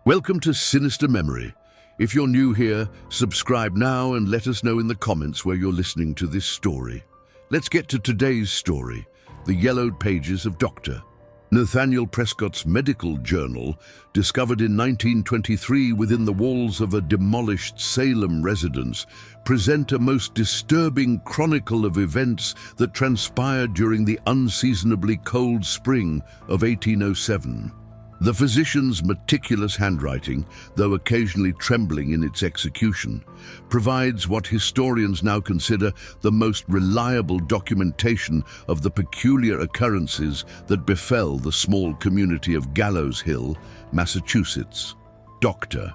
Welcome to Sinister Memory. If you're new here, subscribe now and let us know in the comments where you're listening to this story. Let's get to today's story, the yellowed pages of Dr. Nathaniel Prescott's medical journal, discovered in 1923 within the walls of a demolished Salem residence, present a most disturbing chronicle of events that transpired during the unseasonably cold spring of 1807. The physician's meticulous handwriting, though occasionally trembling in its execution, provides what historians now consider the most reliable documentation of the peculiar occurrences that befell the small community of Gallows Hill, Massachusetts. Dr.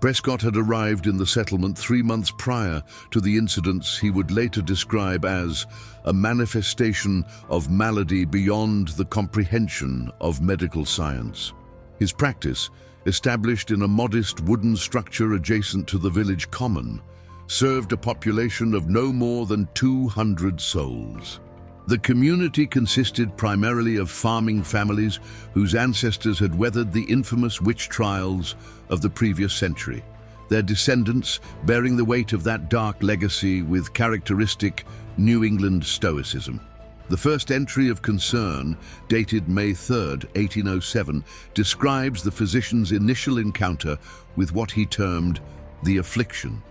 Prescott had arrived in the settlement 3 months prior to the incidents he would later describe as a manifestation of malady beyond the comprehension of medical science. His practice, established in a modest wooden structure adjacent to the village common, served a population of no more than 200 souls. The community consisted primarily of farming families whose ancestors had weathered the infamous witch trials of the previous century, their descendants bearing the weight of that dark legacy with characteristic New England stoicism. The first entry of concern, dated May 3, 1807, describes the physician's initial encounter with what he termed the affliction.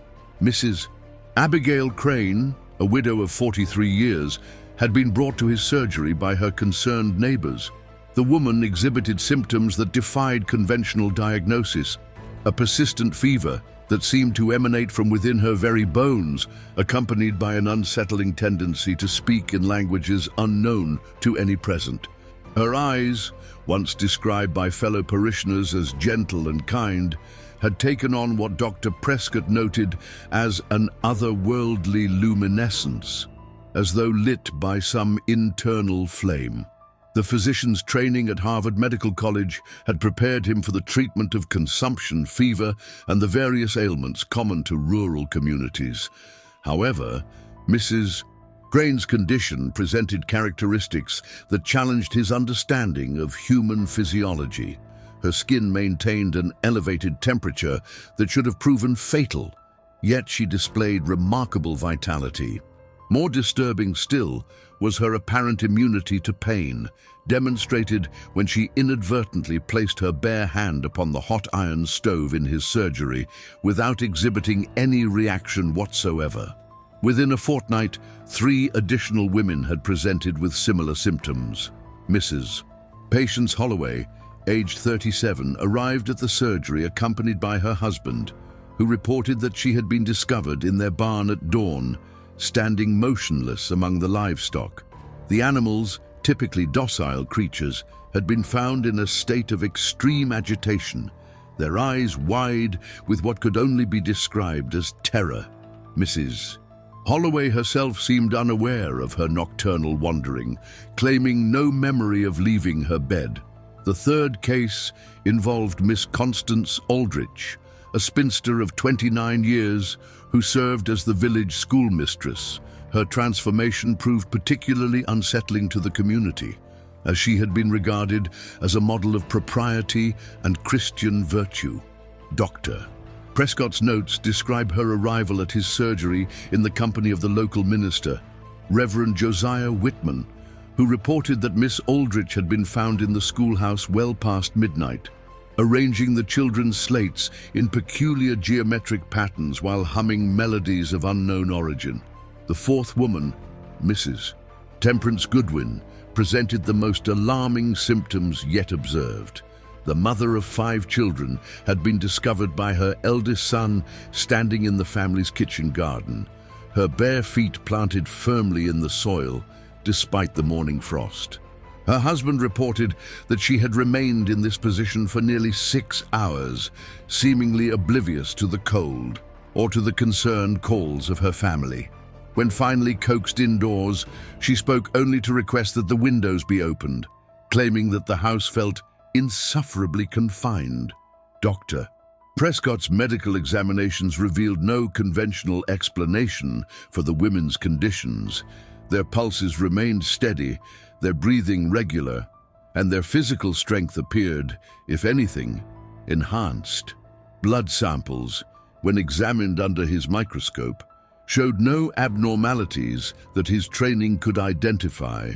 Mrs. Abigail Crane, a widow of 43 years, had been brought to his surgery by her concerned neighbors. The woman exhibited symptoms that defied conventional diagnosis, a persistent fever that seemed to emanate from within her very bones, accompanied by an unsettling tendency to speak in languages unknown to any present. Her eyes, once described by fellow parishioners as gentle and kind, had taken on what Dr. Prescott noted as an otherworldly luminescence, as though lit by some internal flame. The physician's training at Harvard Medical College had prepared him for the treatment of consumption, fever, and the various ailments common to rural communities. However, Mrs. Crane's condition presented characteristics that challenged his understanding of human physiology. Her skin maintained an elevated temperature that should have proven fatal, yet she displayed remarkable vitality. More disturbing still was her apparent immunity to pain, demonstrated when she inadvertently placed her bare hand upon the hot iron stove in his surgery without exhibiting any reaction whatsoever. Within a fortnight, 3 additional women had presented with similar symptoms. Mrs. Patience Holloway, aged 37, arrived at the surgery accompanied by her husband, who reported that she had been discovered in their barn at dawn, standing motionless among the livestock. The animals, typically docile creatures, had been found in a state of extreme agitation, their eyes wide with what could only be described as terror. Mrs. Holloway herself seemed unaware of her nocturnal wandering, claiming no memory of leaving her bed. The third case involved Miss Constance Aldrich, a spinster of 29 years who served as the village schoolmistress. Her transformation proved particularly unsettling to the community, as she had been regarded as a model of propriety and Christian virtue. Dr. Prescott's notes describe her arrival at his surgery in the company of the local minister, Reverend Josiah Whitman, who reported that Miss Aldrich had been found in the schoolhouse well past midnight, arranging the children's slates in peculiar geometric patterns while humming melodies of unknown origin. The fourth woman, Mrs. Temperance Goodwin, presented the most alarming symptoms yet observed. The mother of 5 children had been discovered by her eldest son standing in the family's kitchen garden, her bare feet planted firmly in the soil despite the morning frost. Her husband reported that she had remained in this position for nearly 6 hours, seemingly oblivious to the cold or to the concerned calls of her family. When finally coaxed indoors, she spoke only to request that the windows be opened, claiming that the house felt insufferably confined. Dr. Prescott's medical examinations revealed no conventional explanation for the women's conditions. Their pulses remained steady, their breathing regular, and their physical strength appeared, if anything, enhanced. Blood samples, when examined under his microscope, showed no abnormalities that his training could identify.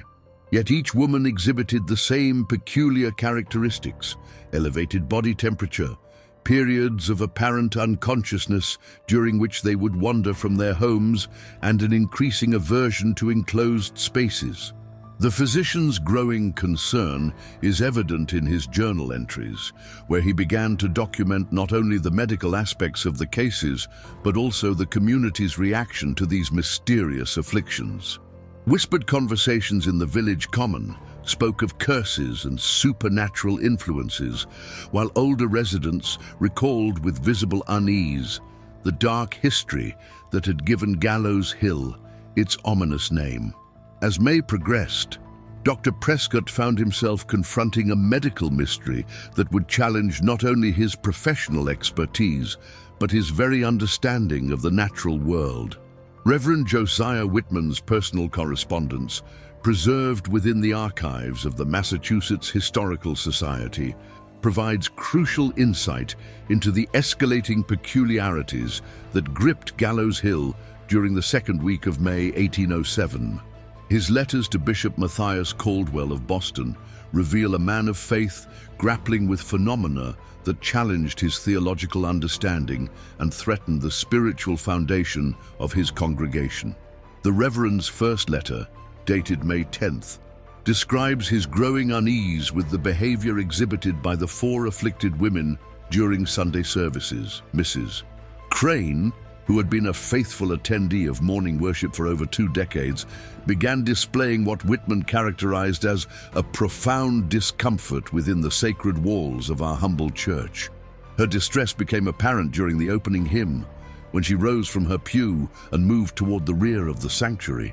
Yet each woman exhibited the same peculiar characteristics: elevated body temperature, periods of apparent unconsciousness during which they would wander from their homes, and an increasing aversion to enclosed spaces. The physician's growing concern is evident in his journal entries, where he began to document not only the medical aspects of the cases, but also the community's reaction to these mysterious afflictions. Whispered conversations in the village common spoke of curses and supernatural influences, while older residents recalled with visible unease the dark history that had given Gallows Hill its ominous name. As May progressed, Dr. Prescott found himself confronting a medical mystery that would challenge not only his professional expertise, but his very understanding of the natural world. Reverend Josiah Whitman's personal correspondence, preserved within the archives of the Massachusetts Historical Society, provides crucial insight into the escalating peculiarities that gripped Gallows Hill during the second week of May 1807. His letters to Bishop Matthias Caldwell of Boston reveal a man of faith grappling with phenomena that challenged his theological understanding and threatened the spiritual foundation of his congregation. The Reverend's first letter, dated May 10th, describes his growing unease with the behavior exhibited by the 4 afflicted women during Sunday services. Mrs. Crane, who had been a faithful attendee of morning worship for over 2 decades, began displaying what Whitman characterized as a profound discomfort within the sacred walls of our humble church. Her distress became apparent during the opening hymn, when she rose from her pew and moved toward the rear of the sanctuary,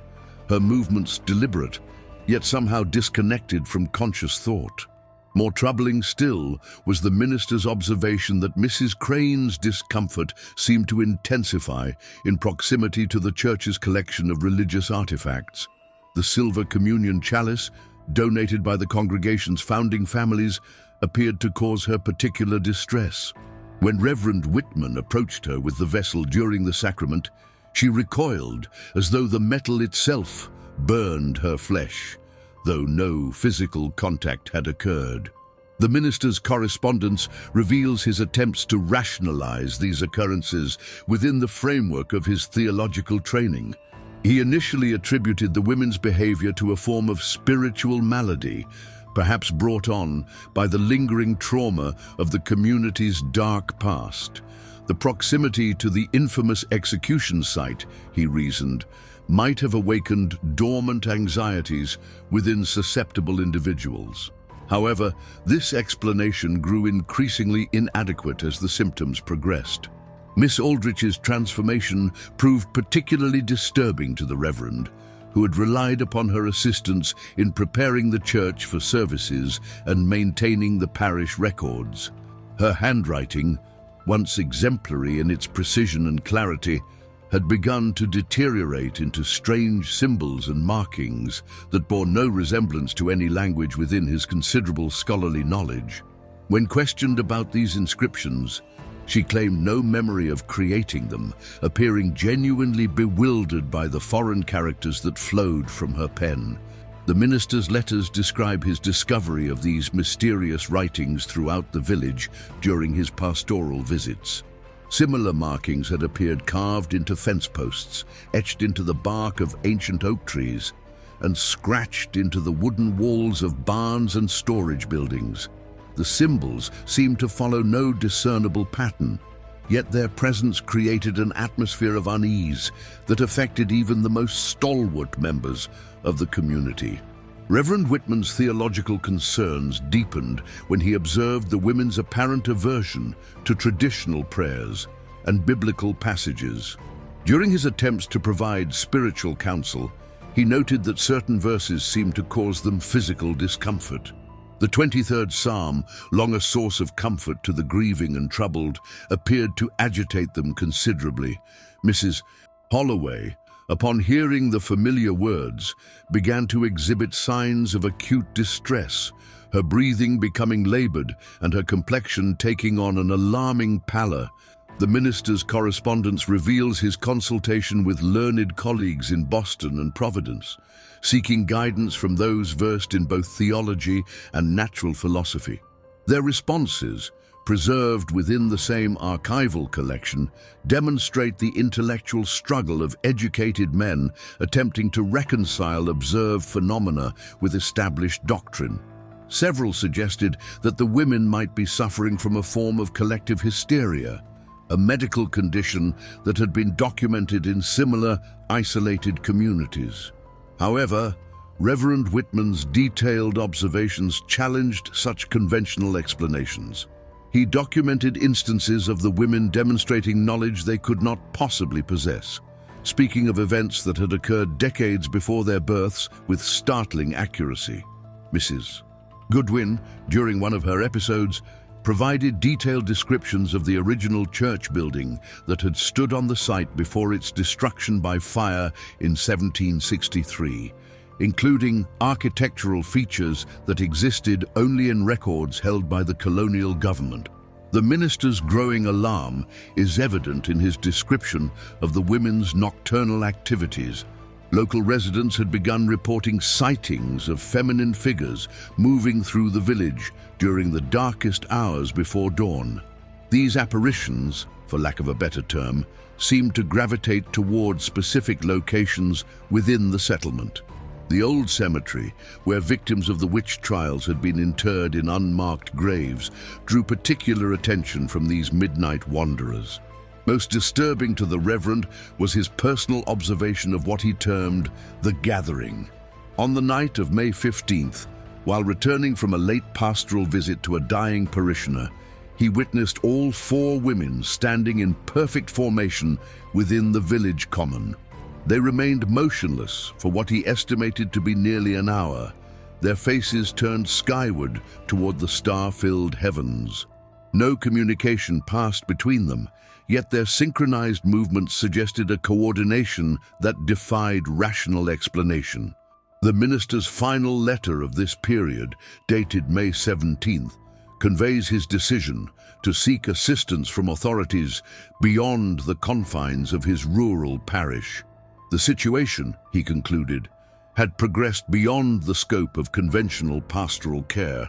her movements deliberate, yet somehow disconnected from conscious thought. More troubling still was the minister's observation that Mrs. Crane's discomfort seemed to intensify in proximity to the church's collection of religious artifacts. The silver communion chalice, donated by the congregation's founding families, appeared to cause her particular distress. When Reverend Whitman approached her with the vessel during the sacrament, she recoiled as though the metal itself burned her flesh, though no physical contact had occurred. The minister's correspondence reveals his attempts to rationalize these occurrences within the framework of his theological training. He initially attributed the women's behavior to a form of spiritual malady, perhaps brought on by the lingering trauma of the community's dark past. The proximity to the infamous execution site, he reasoned, might have awakened dormant anxieties within susceptible individuals. However, this explanation grew increasingly inadequate as the symptoms progressed. Miss Aldrich's transformation proved particularly disturbing to the Reverend, who had relied upon her assistance in preparing the church for services and maintaining the parish records. Her handwriting, once exemplary in its precision and clarity, had begun to deteriorate into strange symbols and markings that bore no resemblance to any language within his considerable scholarly knowledge. When questioned about these inscriptions, she claimed no memory of creating them, appearing genuinely bewildered by the foreign characters that flowed from her pen. The minister's letters describe his discovery of these mysterious writings throughout the village during his pastoral visits. Similar markings had appeared carved into fence posts, etched into the bark of ancient oak trees, and scratched into the wooden walls of barns and storage buildings. The symbols seemed to follow no discernible pattern, yet their presence created an atmosphere of unease that affected even the most stalwart members of the community. Reverend Whitman's theological concerns deepened when he observed the women's apparent aversion to traditional prayers and biblical passages. During his attempts to provide spiritual counsel, he noted that certain verses seemed to cause them physical discomfort. The 23rd Psalm, long a source of comfort to the grieving and troubled, appeared to agitate them considerably. Mrs. Holloway, upon hearing the familiar words, began to exhibit signs of acute distress, her breathing becoming labored and her complexion taking on an alarming pallor. The minister's correspondence reveals his consultation with learned colleagues in Boston and Providence, seeking guidance from those versed in both theology and natural philosophy. Their responses, preserved within the same archival collection, demonstrate the intellectual struggle of educated men attempting to reconcile observed phenomena with established doctrine. Several suggested that the women might be suffering from a form of collective hysteria, a medical condition that had been documented in similar, isolated communities. However, Reverend Whitman's detailed observations challenged such conventional explanations. He documented instances of the women demonstrating knowledge they could not possibly possess, speaking of events that had occurred decades before their births with startling accuracy. Mrs. Goodwin, during one of her episodes, provided detailed descriptions of the original church building that had stood on the site before its destruction by fire in 1763, including architectural features that existed only in records held by the colonial government. The minister's growing alarm is evident in his description of the women's nocturnal activities. Local residents had begun reporting sightings of feminine figures moving through the village during the darkest hours before dawn. These apparitions, for lack of a better term, seemed to gravitate toward specific locations within the settlement. The old cemetery, where victims of the witch trials had been interred in unmarked graves, drew particular attention from these midnight wanderers. Most disturbing to the Reverend was his personal observation of what he termed the gathering. On the night of May 15th, while returning from a late pastoral visit to a dying parishioner, he witnessed all 4 women standing in perfect formation within the village common. They remained motionless for what he estimated to be nearly an hour, their faces turned skyward toward the star-filled heavens. No communication passed between them, yet their synchronized movements suggested a coordination that defied rational explanation. The minister's final letter of this period, dated May 17th, conveys his decision to seek assistance from authorities beyond the confines of his rural parish. The situation, he concluded, had progressed beyond the scope of conventional pastoral care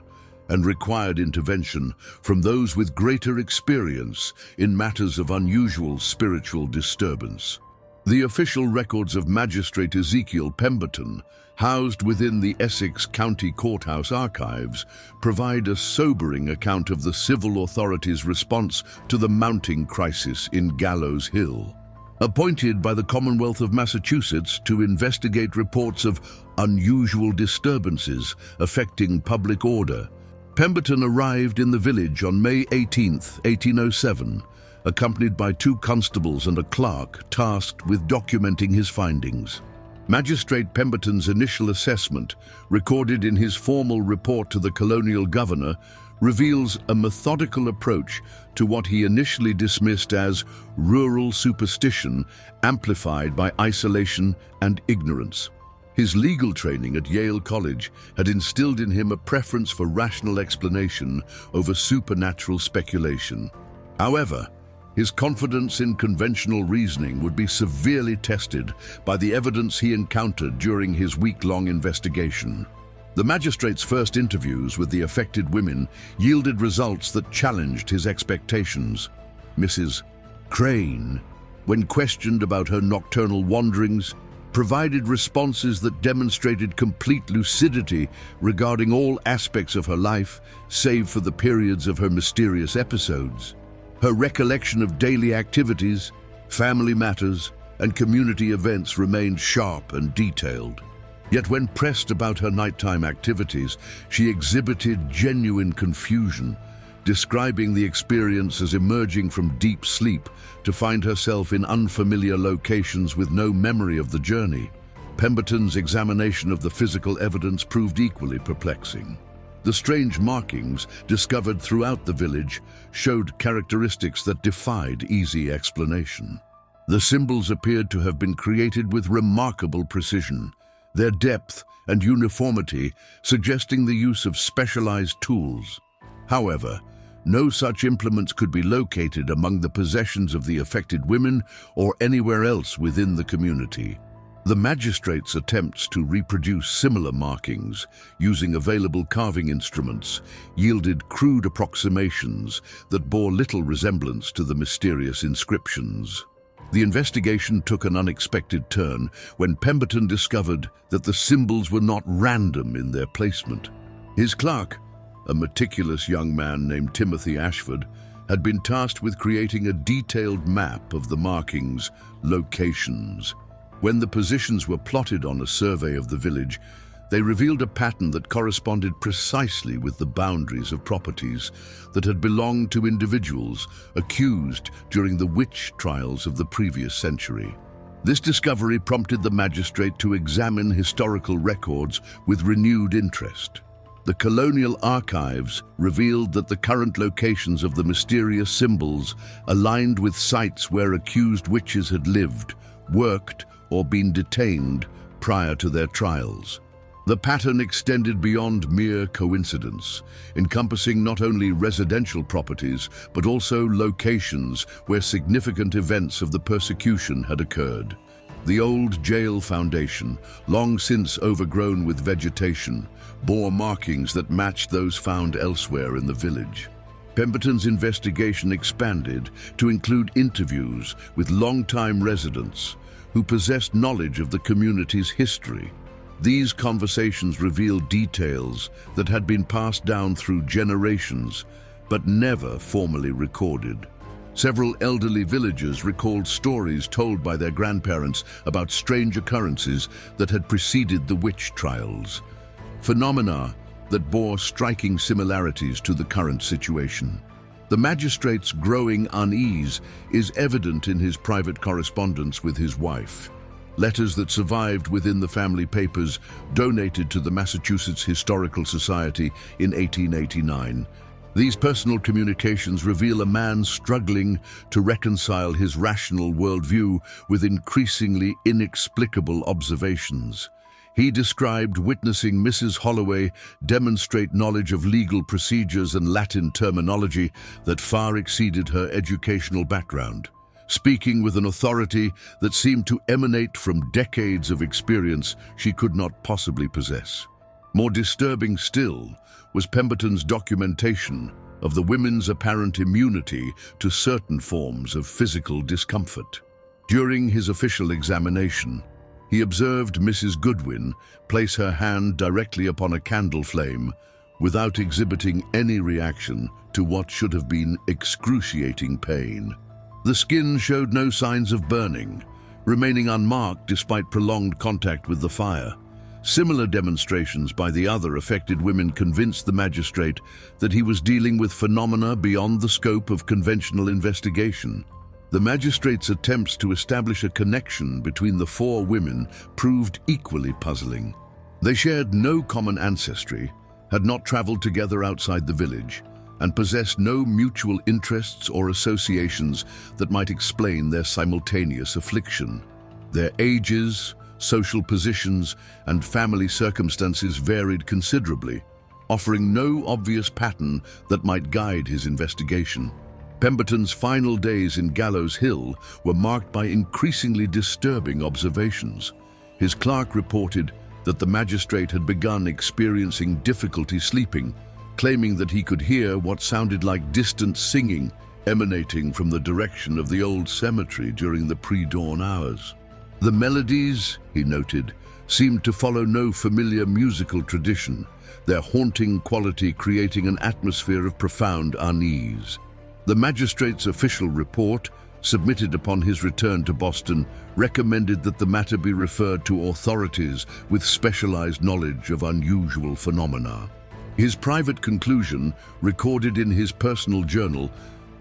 and required intervention from those with greater experience in matters of unusual spiritual disturbance. The official records of Magistrate Ezekiel Pemberton, housed within the Essex County Courthouse archives, provide a sobering account of the civil authorities' response to the mounting crisis in Gallows Hill. Appointed by the Commonwealth of Massachusetts to investigate reports of unusual disturbances affecting public order, Pemberton arrived in the village on May 18, 1807, accompanied by 2 constables and a clerk tasked with documenting his findings. Magistrate Pemberton's initial assessment, recorded in his formal report to the colonial governor, reveals a methodical approach to what he initially dismissed as rural superstition amplified by isolation and ignorance. His legal training at Yale College had instilled in him a preference for rational explanation over supernatural speculation. However, his confidence in conventional reasoning would be severely tested by the evidence he encountered during his week-long investigation. The magistrate's first interviews with the affected women yielded results that challenged his expectations. Mrs. Crane, when questioned about her nocturnal wanderings, provided responses that demonstrated complete lucidity regarding all aspects of her life, save for the periods of her mysterious episodes. Her recollection of daily activities, family matters, and community events remained sharp and detailed. Yet when pressed about her nighttime activities, she exhibited genuine confusion, describing the experience as emerging from deep sleep to find herself in unfamiliar locations with no memory of the journey. Pemberton's examination of the physical evidence proved equally perplexing. The strange markings discovered throughout the village showed characteristics that defied easy explanation. The symbols appeared to have been created with remarkable precision, their depth and uniformity suggesting the use of specialized tools. However, no such implements could be located among the possessions of the affected women or anywhere else within the community. The magistrate's attempts to reproduce similar markings using available carving instruments yielded crude approximations that bore little resemblance to the mysterious inscriptions. The investigation took an unexpected turn when Pemberton discovered that the symbols were not random in their placement. His clerk, a meticulous young man named Timothy Ashford, had been tasked with creating a detailed map of the markings' locations. When the positions were plotted on a survey of the village, they revealed a pattern that corresponded precisely with the boundaries of properties that had belonged to individuals accused during the witch trials of the previous century. This discovery prompted the magistrate to examine historical records with renewed interest. The colonial archives revealed that the current locations of the mysterious symbols aligned with sites where accused witches had lived, worked, or been detained prior to their trials. The pattern extended beyond mere coincidence, encompassing not only residential properties, but also locations where significant events of the persecution had occurred. The old jail foundation, long since overgrown with vegetation, bore markings that matched those found elsewhere in the village. Pemberton's investigation expanded to include interviews with longtime residents who possessed knowledge of the community's history. These conversations revealed details that had been passed down through generations, but never formally recorded. Several elderly villagers recalled stories told by their grandparents about strange occurrences that had preceded the witch trials, phenomena that bore striking similarities to the current situation. The magistrate's growing unease is evident in his private correspondence with his wife. Letters that survived within the family papers donated to the Massachusetts Historical Society in 1889. These personal communications reveal a man struggling to reconcile his rational worldview with increasingly inexplicable observations. He described witnessing Mrs. Holloway demonstrate knowledge of legal procedures and Latin terminology that far exceeded her educational background, speaking with an authority that seemed to emanate from decades of experience she could not possibly possess. More disturbing still was Pemberton's documentation of the women's apparent immunity to certain forms of physical discomfort. During his official examination, he observed Mrs. Goodwin place her hand directly upon a candle flame without exhibiting any reaction to what should have been excruciating pain. The skin showed no signs of burning, remaining unmarked despite prolonged contact with the fire. Similar demonstrations by the other affected women convinced the magistrate that he was dealing with phenomena beyond the scope of conventional investigation. The magistrate's attempts to establish a connection between the four women proved equally puzzling. They shared no common ancestry, had not traveled together outside the village, and possessed no mutual interests or associations that might explain their simultaneous affliction. Their ages, social positions, and family circumstances varied considerably, offering no obvious pattern that might guide his investigation. Pemberton's final days in Gallows Hill were marked by increasingly disturbing observations. His clerk reported that the magistrate had begun experiencing difficulty sleeping, claiming that he could hear what sounded like distant singing emanating from the direction of the old cemetery during the pre-dawn hours. The melodies, he noted, seemed to follow no familiar musical tradition, their haunting quality creating an atmosphere of profound unease. The magistrate's official report, submitted upon his return to Boston, recommended that the matter be referred to authorities with specialized knowledge of unusual phenomena. His private conclusion, recorded in his personal journal,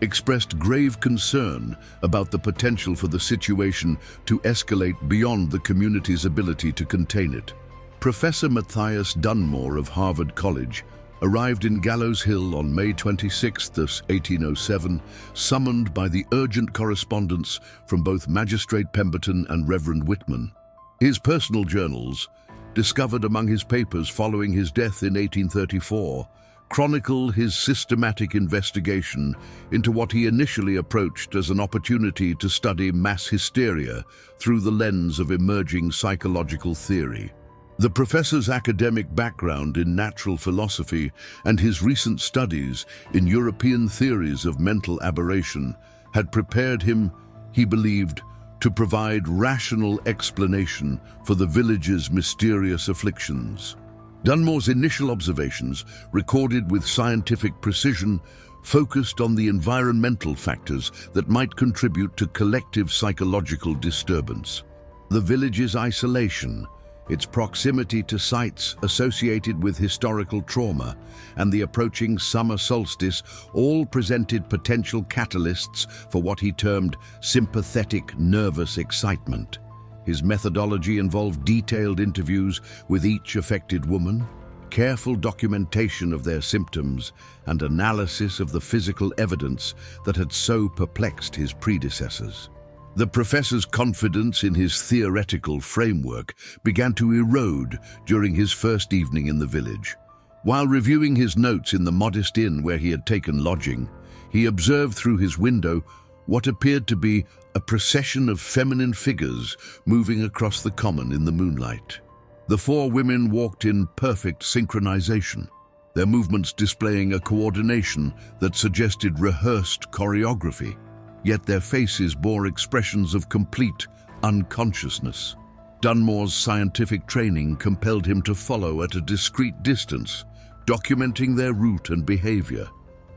expressed grave concern about the potential for the situation to escalate beyond the community's ability to contain it. Professor Matthias Dunmore of Harvard College arrived in Gallows Hill on May 26, 1807, summoned by the urgent correspondence from both Magistrate Pemberton and Reverend Whitman. His personal journals, discovered among his papers following his death in 1834, chronicle his systematic investigation into what he initially approached as an opportunity to study mass hysteria through the lens of emerging psychological theory. The professor's academic background in natural philosophy and his recent studies in European theories of mental aberration had prepared him, he believed, to provide rational explanation for the village's mysterious afflictions. Dunmore's initial observations, recorded with scientific precision, focused on the environmental factors that might contribute to collective psychological disturbance. The village's isolation, its proximity to sites associated with historical trauma, and the approaching summer solstice all presented potential catalysts for what he termed sympathetic nervous excitement. His methodology involved detailed interviews with each affected woman, careful documentation of their symptoms, and analysis of the physical evidence that had so perplexed his predecessors. The professor's confidence in his theoretical framework began to erode during his first evening in the village. While reviewing his notes in the modest inn where he had taken lodging, he observed through his window what appeared to be a procession of feminine figures moving across the common in the moonlight. The four women walked in perfect synchronization, their movements displaying a coordination that suggested rehearsed choreography, yet their faces bore expressions of complete unconsciousness. Dunmore's scientific training compelled him to follow at a discreet distance, documenting their route and behavior.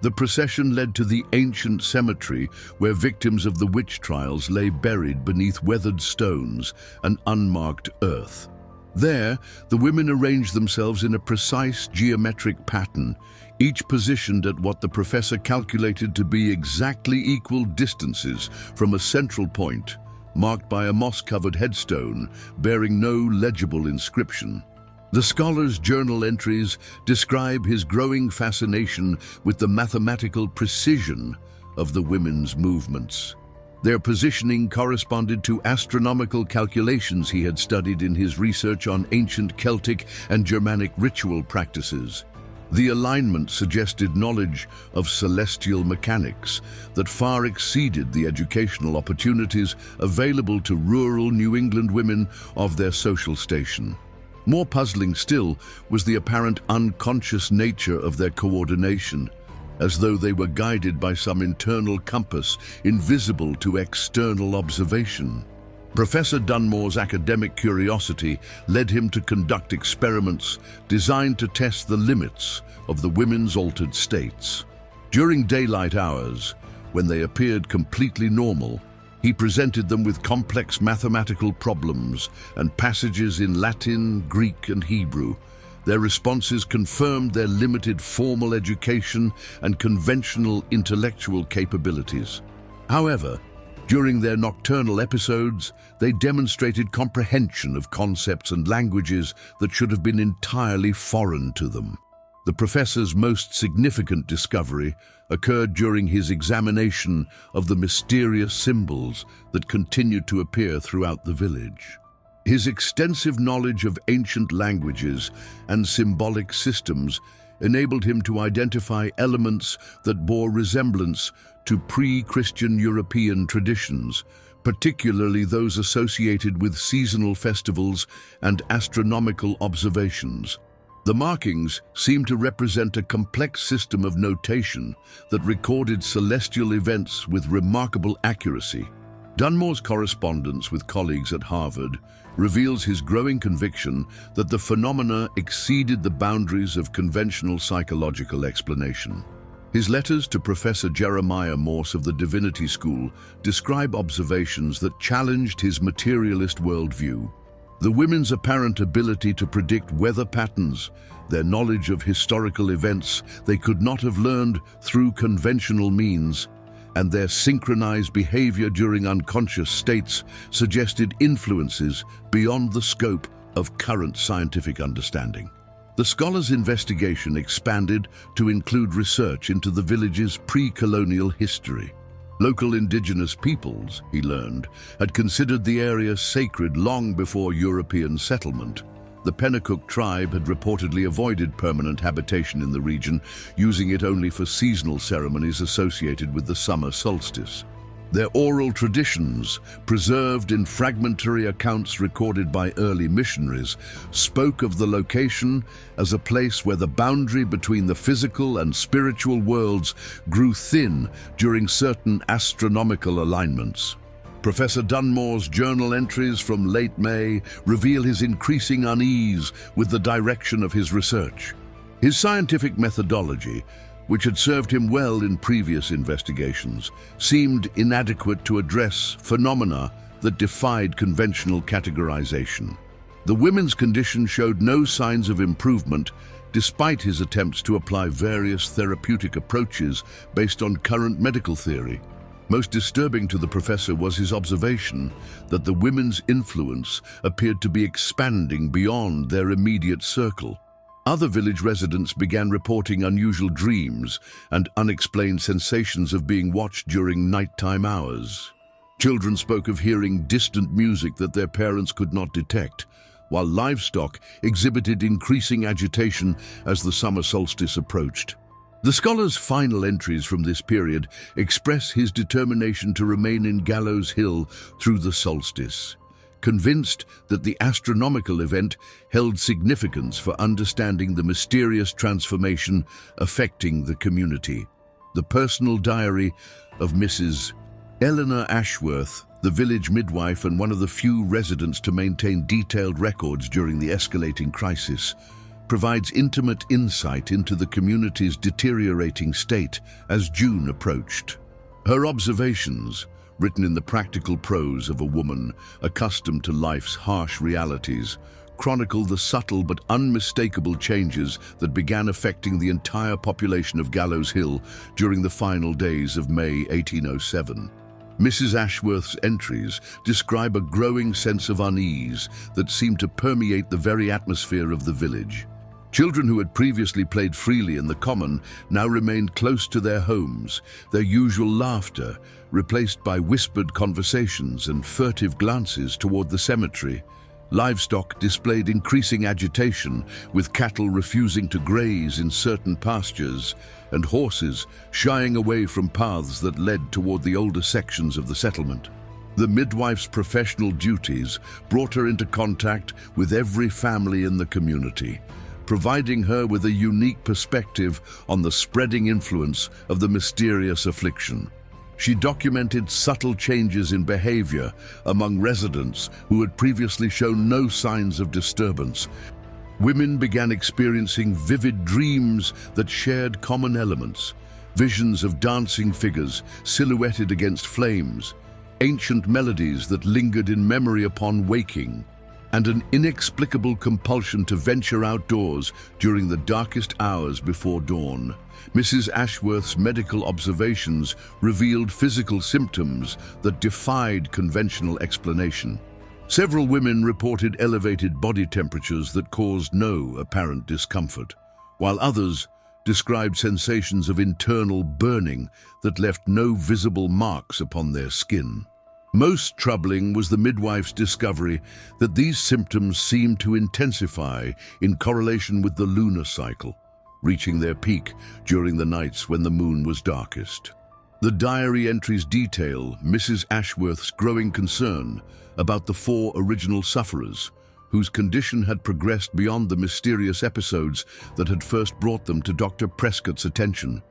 The procession led to the ancient cemetery where victims of the witch trials lay buried beneath weathered stones and unmarked earth. There, the women arranged themselves in a precise geometric pattern, each positioned at what the professor calculated to be exactly equal distances from a central point, marked by a moss-covered headstone bearing no legible inscription. The scholar's journal entries describe his growing fascination with the mathematical precision of the women's movements. Their positioning corresponded to astronomical calculations he had studied in his research on ancient Celtic and Germanic ritual practices. The alignment suggested knowledge of celestial mechanics that far exceeded the educational opportunities available to rural New England women of their social station. More puzzling still was the apparent unconscious nature of their coordination, as though they were guided by some internal compass invisible to external observation. Professor Dunmore's academic curiosity led him to conduct experiments designed to test the limits of the women's altered states. During daylight hours, when they appeared completely normal, he presented them with complex mathematical problems and passages in Latin, Greek, and Hebrew. Their responses confirmed their limited formal education and conventional intellectual capabilities. However, during their nocturnal episodes, they demonstrated comprehension of concepts and languages that should have been entirely foreign to them. The professor's most significant discovery occurred during his examination of the mysterious symbols that continued to appear throughout the village. His extensive knowledge of ancient languages and symbolic systems enabled him to identify elements that bore resemblance to pre-Christian European traditions, particularly those associated with seasonal festivals and astronomical observations. The markings seemed to represent a complex system of notation that recorded celestial events with remarkable accuracy. Dunmore's correspondence with colleagues at Harvard reveals his growing conviction that the phenomena exceeded the boundaries of conventional psychological explanation. His letters to Professor Jeremiah Morse of the Divinity School describe observations that challenged his materialist worldview. The women's apparent ability to predict weather patterns, their knowledge of historical events they could not have learned through conventional means, and their synchronized behavior during unconscious states suggested influences beyond the scope of current scientific understanding. The scholar's investigation expanded to include research into the village's pre-colonial history. Local indigenous peoples, he learned, had considered the area sacred long before European settlement. The Pennacook tribe had reportedly avoided permanent habitation in the region, using it only for seasonal ceremonies associated with the summer solstice. Their oral traditions, preserved in fragmentary accounts recorded by early missionaries, spoke of the location as a place where the boundary between the physical and spiritual worlds grew thin during certain astronomical alignments. Professor Dunmore's journal entries from late May reveal his increasing unease with the direction of his research. His scientific methodology, which had served him well in previous investigations, seemed inadequate to address phenomena that defied conventional categorization. The women's condition showed no signs of improvement despite his attempts to apply various therapeutic approaches based on current medical theory. Most disturbing to the professor was his observation that the women's influence appeared to be expanding beyond their immediate circle. Other village residents began reporting unusual dreams and unexplained sensations of being watched during nighttime hours. Children spoke of hearing distant music that their parents could not detect, while livestock exhibited increasing agitation as the summer solstice approached. The scholar's final entries from this period express his determination to remain in Gallows Hill through the solstice, convinced that the astronomical event held significance for understanding the mysterious transformation affecting the community. The personal diary of Mrs. Eleanor Ashworth, the village midwife and one of the few residents to maintain detailed records during the escalating crisis, provides intimate insight into the community's deteriorating state as June approached. Her observations, written in the practical prose of a woman accustomed to life's harsh realities, chronicle the subtle but unmistakable changes that began affecting the entire population of Gallows Hill during the final days of May 1807. Mrs. Ashworth's entries describe a growing sense of unease that seemed to permeate the very atmosphere of the village. Children who had previously played freely in the common now remained close to their homes, their usual laughter replaced by whispered conversations and furtive glances toward the cemetery. Livestock displayed increasing agitation, with cattle refusing to graze in certain pastures and horses shying away from paths that led toward the older sections of the settlement. The midwife's professional duties brought her into contact with every family in the community, providing her with a unique perspective on the spreading influence of the mysterious affliction. She documented subtle changes in behavior among residents who had previously shown no signs of disturbance. Women began experiencing vivid dreams that shared common elements, visions of dancing figures silhouetted against flames, ancient melodies that lingered in memory upon waking, and an inexplicable compulsion to venture outdoors during the darkest hours before dawn. Mrs. Ashworth's medical observations revealed physical symptoms that defied conventional explanation. Several women reported elevated body temperatures that caused no apparent discomfort, while others described sensations of internal burning that left no visible marks upon their skin. Most troubling was the midwife's discovery that these symptoms seemed to intensify in correlation with the lunar cycle, reaching their peak during the nights when the moon was darkest. The diary entries detail Mrs. Ashworth's growing concern about the 4 original sufferers, whose condition had progressed beyond the mysterious episodes that had first brought them to Dr. Prescott's attention.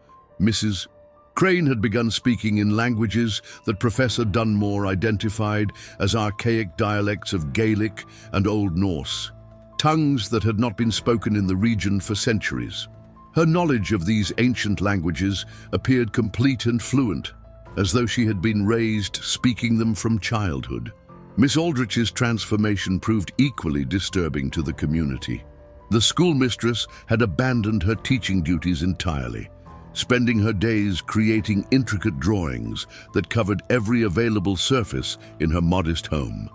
Mrs. Crane had begun speaking in languages that Professor Dunmore identified as archaic dialects of Gaelic and Old Norse, tongues that had not been spoken in the region for centuries. Her knowledge of these ancient languages appeared complete and fluent, as though she had been raised speaking them from childhood. Miss Aldrich's transformation proved equally disturbing to the community. The schoolmistress had abandoned her teaching duties entirely, spending her days creating intricate drawings that covered every available surface in her modest home.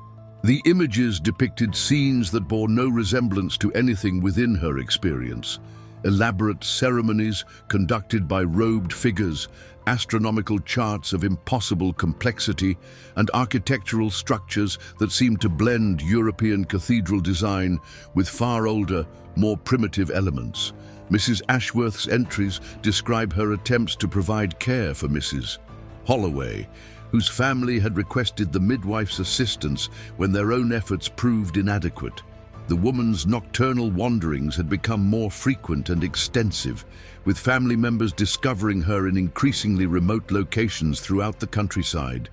The images depicted scenes that bore no resemblance to anything within her experience, elaborate ceremonies conducted by robed figures, astronomical charts of impossible complexity, and architectural structures that seemed to blend European cathedral design with far older, more primitive elements. Mrs. Ashworth's entries describe her attempts to provide care for Mrs. Holloway, whose family had requested the midwife's assistance when their own efforts proved inadequate. The woman's nocturnal wanderings had become more frequent and extensive, with family members discovering her in increasingly remote locations throughout the countryside.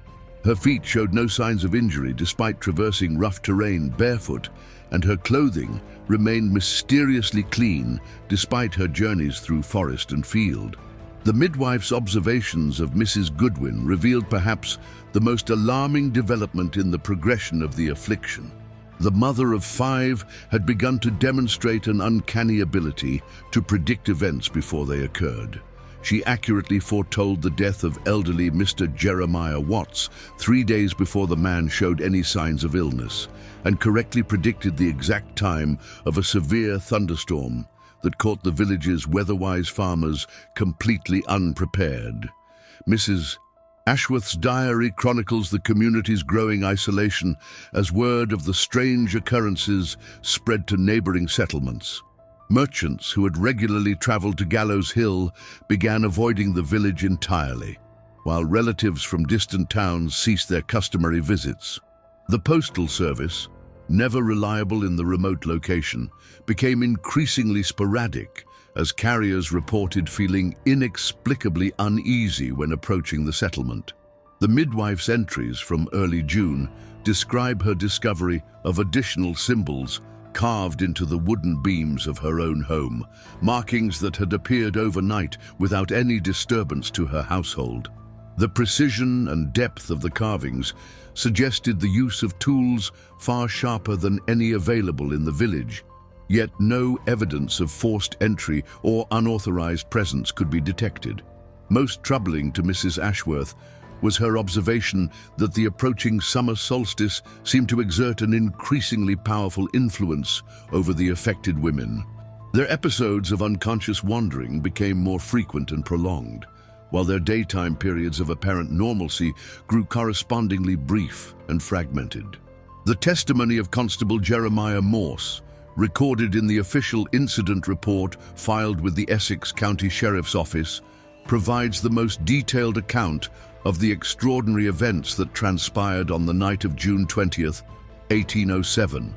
Her feet showed no signs of injury despite traversing rough terrain barefoot, and her clothing remained mysteriously clean despite her journeys through forest and field. The midwife's observations of Mrs. Goodwin revealed perhaps the most alarming development in the progression of the affliction. The mother of 5 had begun to demonstrate an uncanny ability to predict events before they occurred. She accurately foretold the death of elderly Mr. Jeremiah Watts 3 days before the man showed any signs of illness, and correctly predicted the exact time of a severe thunderstorm that caught the village's weather-wise farmers completely unprepared. Mrs. Ashworth's diary chronicles the community's growing isolation as word of the strange occurrences spread to neighboring settlements. Merchants who had regularly traveled to Gallows Hill began avoiding the village entirely, while relatives from distant towns ceased their customary visits. The postal service, never reliable in the remote location, became increasingly sporadic as carriers reported feeling inexplicably uneasy when approaching the settlement. The midwife's entries from early June describe her discovery of additional symbols carved into the wooden beams of her own home, markings that had appeared overnight without any disturbance to her household. The precision and depth of the carvings suggested the use of tools far sharper than any available in the village, yet no evidence of forced entry or unauthorized presence could be detected. Most troubling to Mrs. Ashworth was her observation that the approaching summer solstice seemed to exert an increasingly powerful influence over the affected women. Their episodes of unconscious wandering became more frequent and prolonged, while their daytime periods of apparent normalcy grew correspondingly brief and fragmented. The testimony of Constable Jeremiah Morse, recorded in the official incident report filed with the Essex County Sheriff's Office, provides the most detailed account of the extraordinary events that transpired on the night of June 20th, 1807.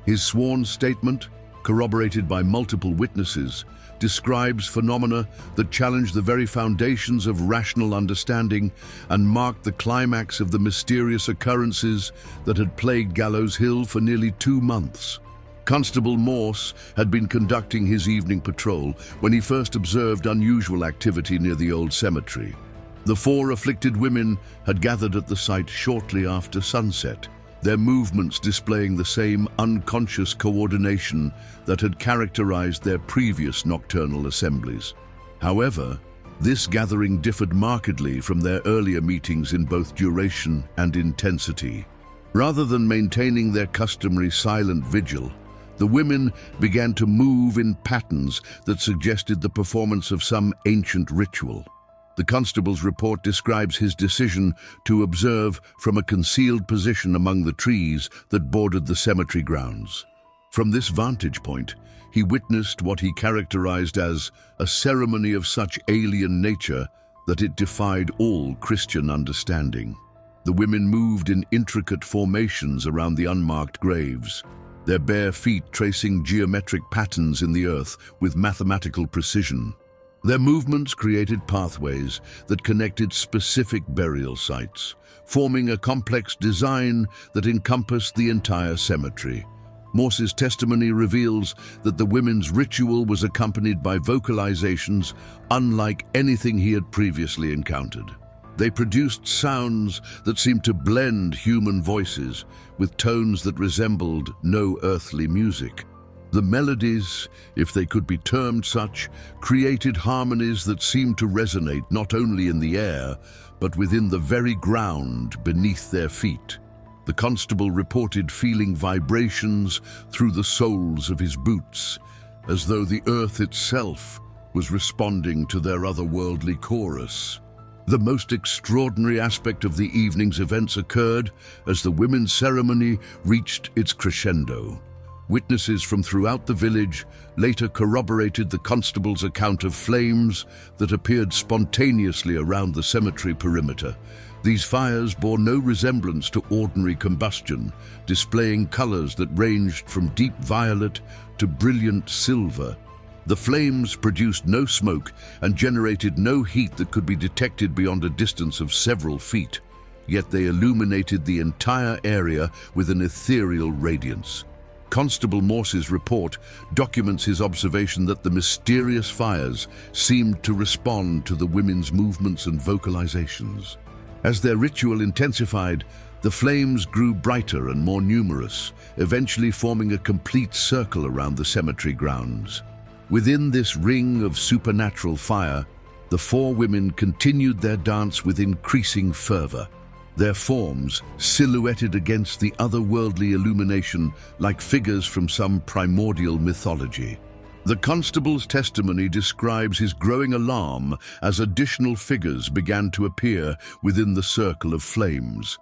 His sworn statement, corroborated by multiple witnesses, describes phenomena that challenged the very foundations of rational understanding and marked the climax of the mysterious occurrences that had plagued Gallows Hill for nearly 2 months. Constable Morse had been conducting his evening patrol when he first observed unusual activity near the old cemetery. The 4 afflicted women had gathered at the site shortly after sunset, their movements displaying the same unconscious coordination that had characterized their previous nocturnal assemblies. However, this gathering differed markedly from their earlier meetings in both duration and intensity. Rather than maintaining their customary silent vigil, the women began to move in patterns that suggested the performance of some ancient ritual. The constable's report describes his decision to observe from a concealed position among the trees that bordered the cemetery grounds. From this vantage point, he witnessed what he characterized as a ceremony of such alien nature that it defied all Christian understanding. The women moved in intricate formations around the unmarked graves, their bare feet tracing geometric patterns in the earth with mathematical precision. Their movements created pathways that connected specific burial sites, forming a complex design that encompassed the entire cemetery. Morse's testimony reveals that the women's ritual was accompanied by vocalizations unlike anything he had previously encountered. They produced sounds that seemed to blend human voices with tones that resembled no earthly music. The melodies, if they could be termed such, created harmonies that seemed to resonate not only in the air, but within the very ground beneath their feet. The constable reported feeling vibrations through the soles of his boots, as though the earth itself was responding to their otherworldly chorus. The most extraordinary aspect of the evening's events occurred as the women's ceremony reached its crescendo. Witnesses from throughout the village later corroborated the constable's account of flames that appeared spontaneously around the cemetery perimeter. These fires bore no resemblance to ordinary combustion, displaying colors that ranged from deep violet to brilliant silver. The flames produced no smoke and generated no heat that could be detected beyond a distance of several feet, yet they illuminated the entire area with an ethereal radiance. Constable Morse's report documents his observation that the mysterious fires seemed to respond to the women's movements and vocalizations. As their ritual intensified, the flames grew brighter and more numerous, eventually forming a complete circle around the cemetery grounds. Within this ring of supernatural fire, the four women continued their dance with increasing fervor, their forms silhouetted against the otherworldly illumination like figures from some primordial mythology. The constable's testimony describes his growing alarm as additional figures began to appear within the circle of flames.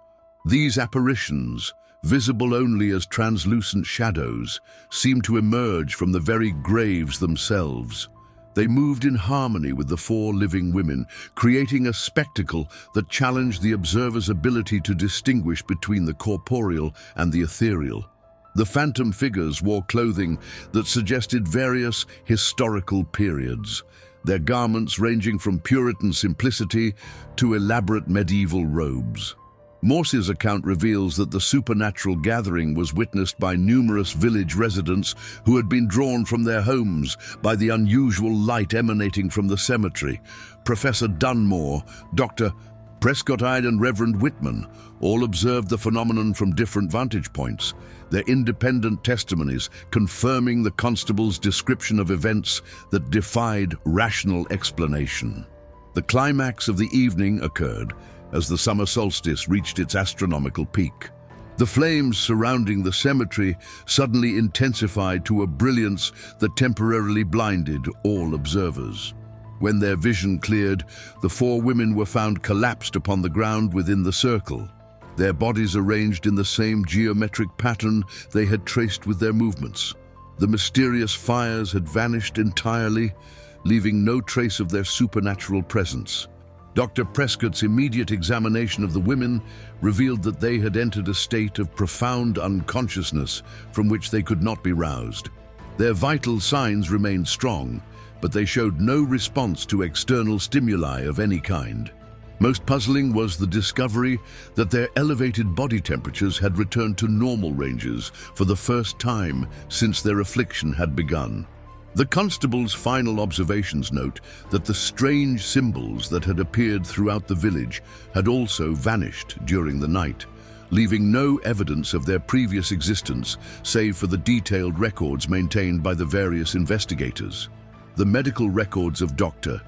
These apparitions, visible only as translucent shadows, seemed to emerge from the very graves themselves. They moved in harmony with the four living women, creating a spectacle that challenged the observer's ability to distinguish between the corporeal and the ethereal. The phantom figures wore clothing that suggested various historical periods, their garments ranging from Puritan simplicity to elaborate medieval robes. Morse's account reveals that the supernatural gathering was witnessed by numerous village residents who had been drawn from their homes by the unusual light emanating from the cemetery. Professor Dunmore, Dr. Prescott and Reverend Whitman all observed the phenomenon from different vantage points, their independent testimonies confirming the constable's description of events that defied rational explanation. The climax of the evening occurred as the summer solstice reached its astronomical peak. The flames surrounding the cemetery suddenly intensified to a brilliance that temporarily blinded all observers. When their vision cleared, the four women were found collapsed upon the ground within the circle, their bodies arranged in the same geometric pattern they had traced with their movements. The mysterious fires had vanished entirely, leaving no trace of their supernatural presence. Dr. Prescott's immediate examination of the women revealed that they had entered a state of profound unconsciousness from which they could not be roused. Their vital signs remained strong, but they showed no response to external stimuli of any kind. Most puzzling was the discovery that their elevated body temperatures had returned to normal ranges for the first time since their affliction had begun. The constable's final observations note that the strange symbols that had appeared throughout the village had also vanished during the night, leaving no evidence of their previous existence save for the detailed records maintained by the various investigators. The medical records of Dr.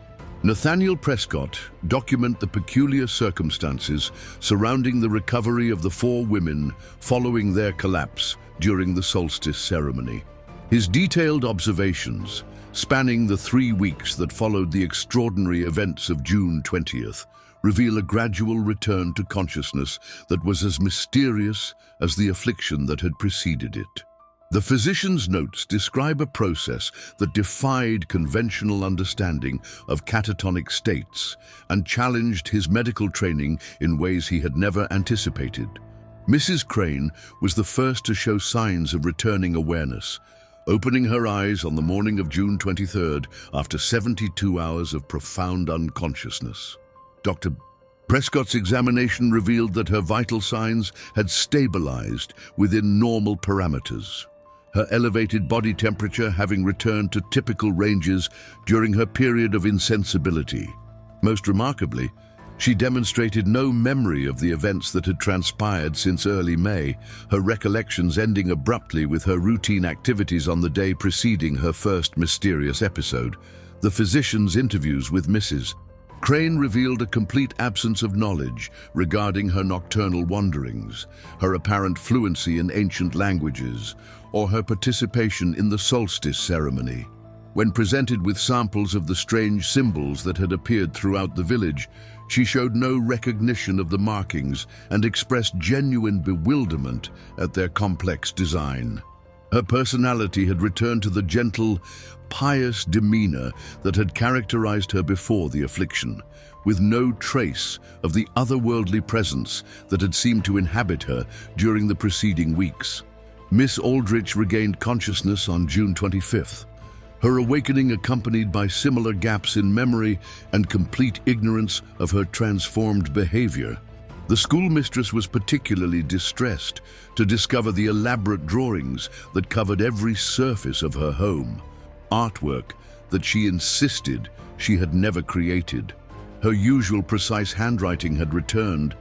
Nathaniel Prescott document the peculiar circumstances surrounding the recovery of the four women following their collapse during the solstice ceremony. His detailed observations, spanning the 3 weeks that followed the extraordinary events of June 20th, reveal a gradual return to consciousness that was as mysterious as the affliction that had preceded it. The physician's notes describe a process that defied conventional understanding of catatonic states and challenged his medical training in ways he had never anticipated. Mrs. Crane was the first to show signs of returning awareness, opening her eyes on the morning of June 23rd after 72 hours of profound unconsciousness. Dr. Prescott's examination revealed that her vital signs had stabilized within normal parameters, her elevated body temperature having returned to typical ranges during her period of insensibility. Most remarkably, she demonstrated no memory of the events that had transpired since early May, her recollections ending abruptly with her routine activities on the day preceding her first mysterious episode. The physician's interviews with Mrs. Crane revealed a complete absence of knowledge regarding her nocturnal wanderings, her apparent fluency in ancient languages, or her participation in the solstice ceremony. When presented with samples of the strange symbols that had appeared throughout the village, she showed no recognition of the markings and expressed genuine bewilderment at their complex design. Her personality had returned to the gentle, pious demeanor that had characterized her before the affliction, with no trace of the otherworldly presence that had seemed to inhabit her during the preceding weeks. Miss Aldrich regained consciousness on June 25th, her awakening accompanied by similar gaps in memory and complete ignorance of her transformed behavior. The schoolmistress was particularly distressed to discover the elaborate drawings that covered every surface of her home, artwork that she insisted she had never created. Her usual precise handwriting had returned,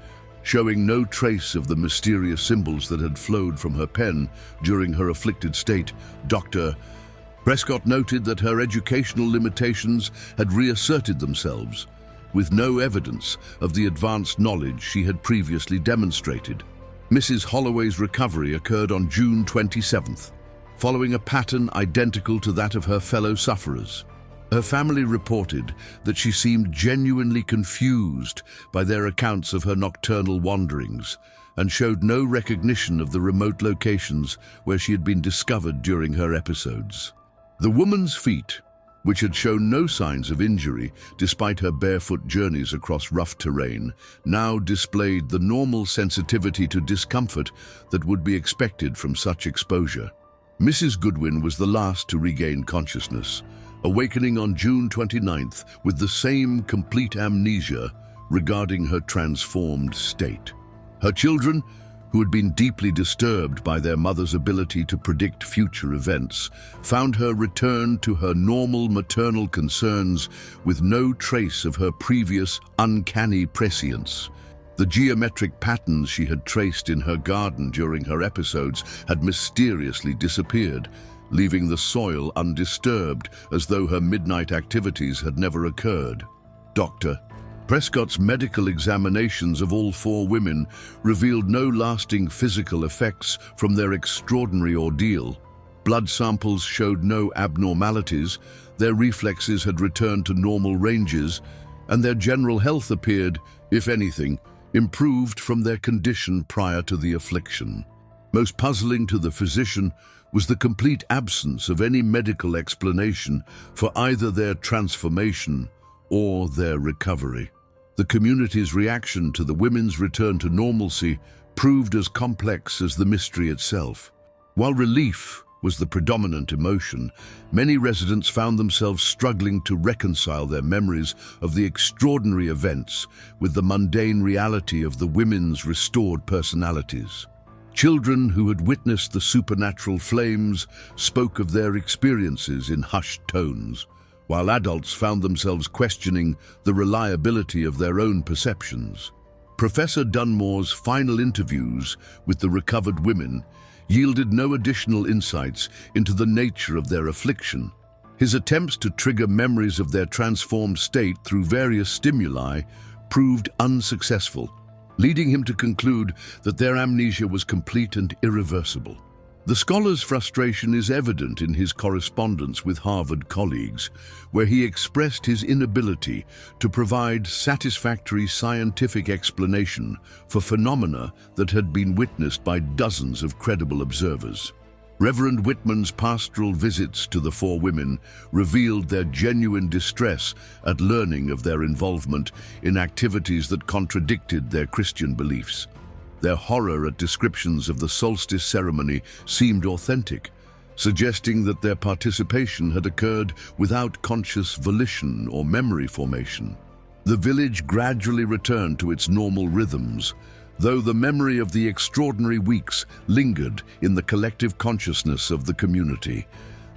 showing no trace of the mysterious symbols that had flowed from her pen during her afflicted state. Dr. Prescott noted that her educational limitations had reasserted themselves, with no evidence of the advanced knowledge she had previously demonstrated. Mrs. Holloway's recovery occurred on June 27th, following a pattern identical to that of her fellow sufferers. Her family reported that she seemed genuinely confused by their accounts of her nocturnal wanderings and showed no recognition of the remote locations where she had been discovered during her episodes. The woman's feet, which had shown no signs of injury despite her barefoot journeys across rough terrain, now displayed the normal sensitivity to discomfort that would be expected from such exposure. Mrs. Goodwin was the last to regain consciousness, awakening on June 29th with the same complete amnesia regarding her transformed state. Her children, who had been deeply disturbed by their mother's ability to predict future events, found her return to her normal maternal concerns with no trace of her previous uncanny prescience. The geometric patterns she had traced in her garden during her episodes had mysteriously disappeared, leaving the soil undisturbed as though her midnight activities had never occurred. Dr. Prescott's medical examinations of all four women revealed no lasting physical effects from their extraordinary ordeal. Blood samples showed no abnormalities, their reflexes had returned to normal ranges, and their general health appeared, if anything, improved from their condition prior to the affliction. Most puzzling to the physician was the complete absence of any medical explanation for either their transformation or their recovery. The community's reaction to the women's return to normalcy proved as complex as the mystery itself. While relief was the predominant emotion, many residents found themselves struggling to reconcile their memories of the extraordinary events with the mundane reality of the women's restored personalities. Children who had witnessed the supernatural flames spoke of their experiences in hushed tones, while adults found themselves questioning the reliability of their own perceptions. Professor Dunmore's final interviews with the recovered women yielded no additional insights into the nature of their affliction. His attempts to trigger memories of their transformed state through various stimuli proved unsuccessful, leading him to conclude that their amnesia was complete and irreversible. The scholar's frustration is evident in his correspondence with Harvard colleagues, where he expressed his inability to provide satisfactory scientific explanation for phenomena that had been witnessed by dozens of credible observers. Reverend Whitman's pastoral visits to the four women revealed their genuine distress at learning of their involvement in activities that contradicted their Christian beliefs. Their horror at descriptions of the solstice ceremony seemed authentic, suggesting that their participation had occurred without conscious volition or memory formation. The village gradually returned to its normal rhythms, though the memory of the extraordinary weeks lingered in the collective consciousness of the community.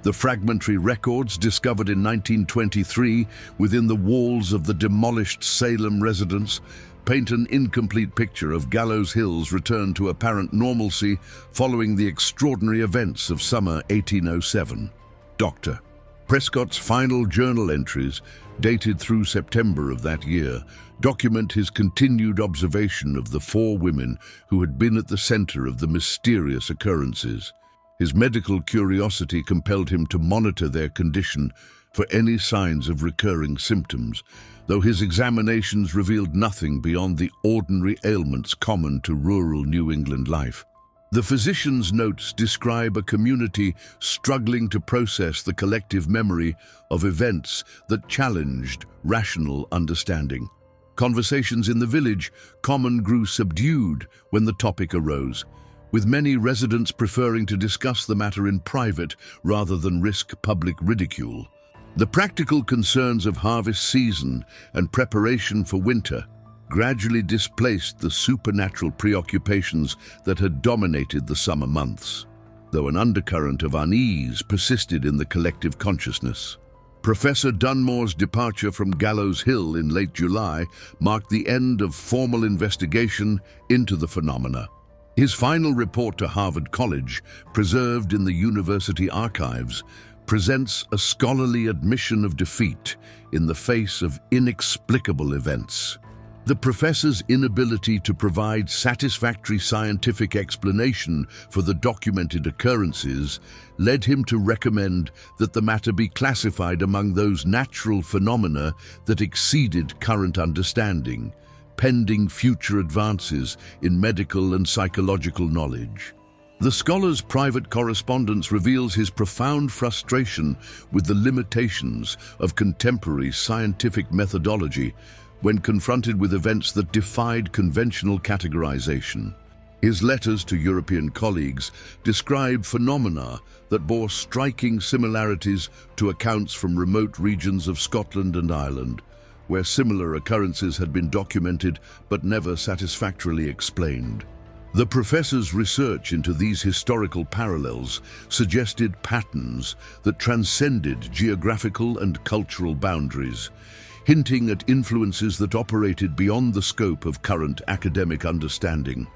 The fragmentary records discovered in 1923 within the walls of the demolished Salem residence paint an incomplete picture of Gallows Hill's return to apparent normalcy following the extraordinary events of summer 1807. Dr. Prescott's final journal entries, dated through September of that year, document his continued observation of the 4 women who had been at the center of the mysterious occurrences. His medical curiosity compelled him to monitor their condition for any signs of recurring symptoms, though his examinations revealed nothing beyond the ordinary ailments common to rural New England life. The physician's notes describe a community struggling to process the collective memory of events that challenged rational understanding. Conversations in the village common grew subdued when the topic arose, with many residents preferring to discuss the matter in private rather than risk public ridicule. The practical concerns of harvest season and preparation for winter gradually displaced the supernatural preoccupations that had dominated the summer months, though an undercurrent of unease persisted in the collective consciousness. Professor Dunmore's departure from Gallows Hill in late July marked the end of formal investigation into the phenomena. His final report to Harvard College, preserved in the university archives, presents a scholarly admission of defeat in the face of inexplicable events. The professor's inability to provide satisfactory scientific explanation for the documented occurrences led him to recommend that the matter be classified among those natural phenomena that exceeded current understanding, pending future advances in medical and psychological knowledge. The scholar's private correspondence reveals his profound frustration with the limitations of contemporary scientific methodology when confronted with events that defied conventional categorization. His letters to European colleagues describe phenomena that bore striking similarities to accounts from remote regions of Scotland and Ireland, where similar occurrences had been documented but never satisfactorily explained. The professor's research into these historical parallels suggested patterns that transcended geographical and cultural boundaries, hinting at influences that operated beyond the scope of current academic understanding.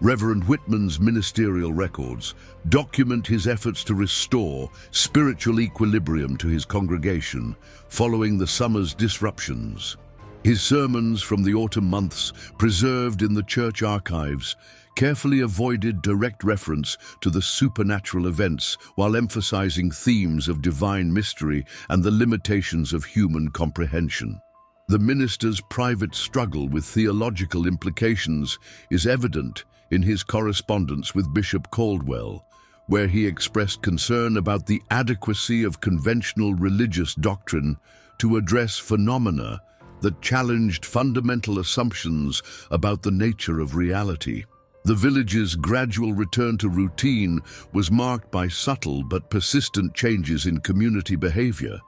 Reverend Whitman's ministerial records document his efforts to restore spiritual equilibrium to his congregation following the summer's disruptions. His sermons from the autumn months, preserved in the church archives, carefully avoided direct reference to the supernatural events while emphasizing themes of divine mystery and the limitations of human comprehension. The minister's private struggle with theological implications is evident in his correspondence with Bishop Caldwell, where he expressed concern about the adequacy of conventional religious doctrine to address phenomena that challenged fundamental assumptions about the nature of reality. The village's gradual return to routine was marked by subtle but persistent changes in community behavior.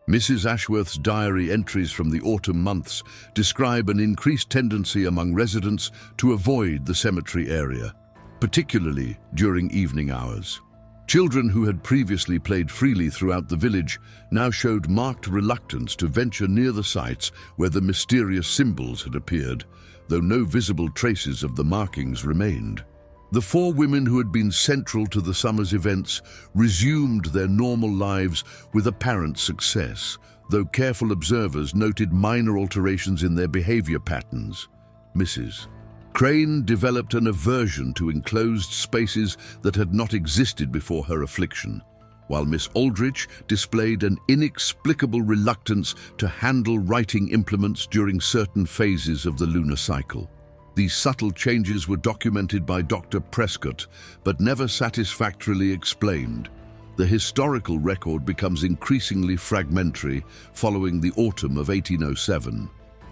Mrs. Ashworth's diary entries from the autumn months describe an increased tendency among residents to avoid the cemetery area, particularly during evening hours. Children who had previously played freely throughout the village now showed marked reluctance to venture near the sites where the mysterious symbols had appeared, though no visible traces of the markings remained. The 4 women who had been central to the summer's events resumed their normal lives with apparent success, though careful observers noted minor alterations in their behavior patterns. Mrs. Crane developed an aversion to enclosed spaces that had not existed before her affliction, while Miss Aldrich displayed an inexplicable reluctance to handle writing implements during certain phases of the lunar cycle. These subtle changes were documented by Dr. Prescott, but never satisfactorily explained. The historical record becomes increasingly fragmentary following the autumn of 1807.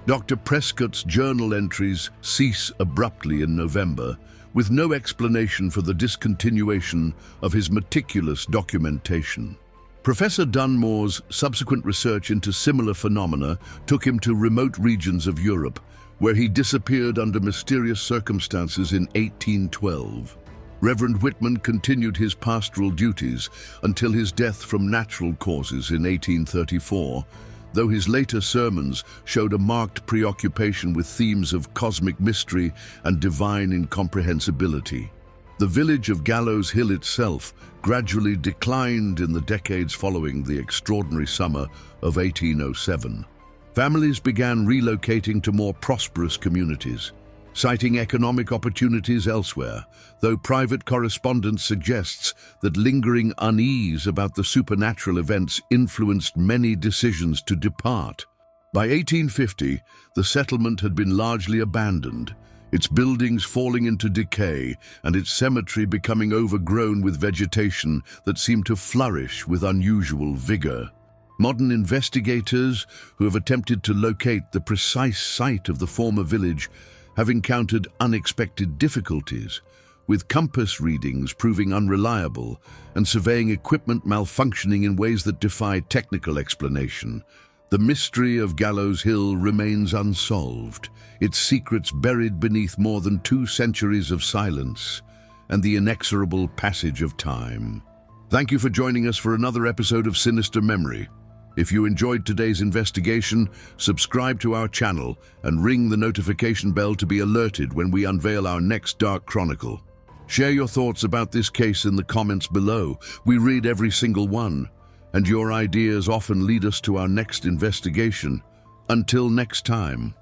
Dr. Prescott's journal entries cease abruptly in November, with no explanation for the discontinuation of his meticulous documentation. Professor Dunmore's subsequent research into similar phenomena took him to remote regions of Europe, where he disappeared under mysterious circumstances in 1812. Reverend Whitman continued his pastoral duties until his death from natural causes in 1834, though his later sermons showed a marked preoccupation with themes of cosmic mystery and divine incomprehensibility. The village of Gallows Hill itself gradually declined in the decades following the extraordinary summer of 1807. Families began relocating to more prosperous communities, citing economic opportunities elsewhere, though private correspondence suggests that lingering unease about the supernatural events influenced many decisions to depart. By 1850, the settlement had been largely abandoned, its buildings falling into decay and its cemetery becoming overgrown with vegetation that seemed to flourish with unusual vigor. Modern investigators who have attempted to locate the precise site of the former village have encountered unexpected difficulties, with compass readings proving unreliable and surveying equipment malfunctioning in ways that defy technical explanation. The mystery of Gallows Hill remains unsolved, its secrets buried beneath more than 2 centuries of silence and the inexorable passage of time. Thank you for joining us for another episode of Sinister Memory. If you enjoyed today's investigation, subscribe to our channel and ring the notification bell to be alerted when we unveil our next dark chronicle. Share your thoughts about this case in the comments below. We read every single one, and your ideas often lead us to our next investigation. Until next time.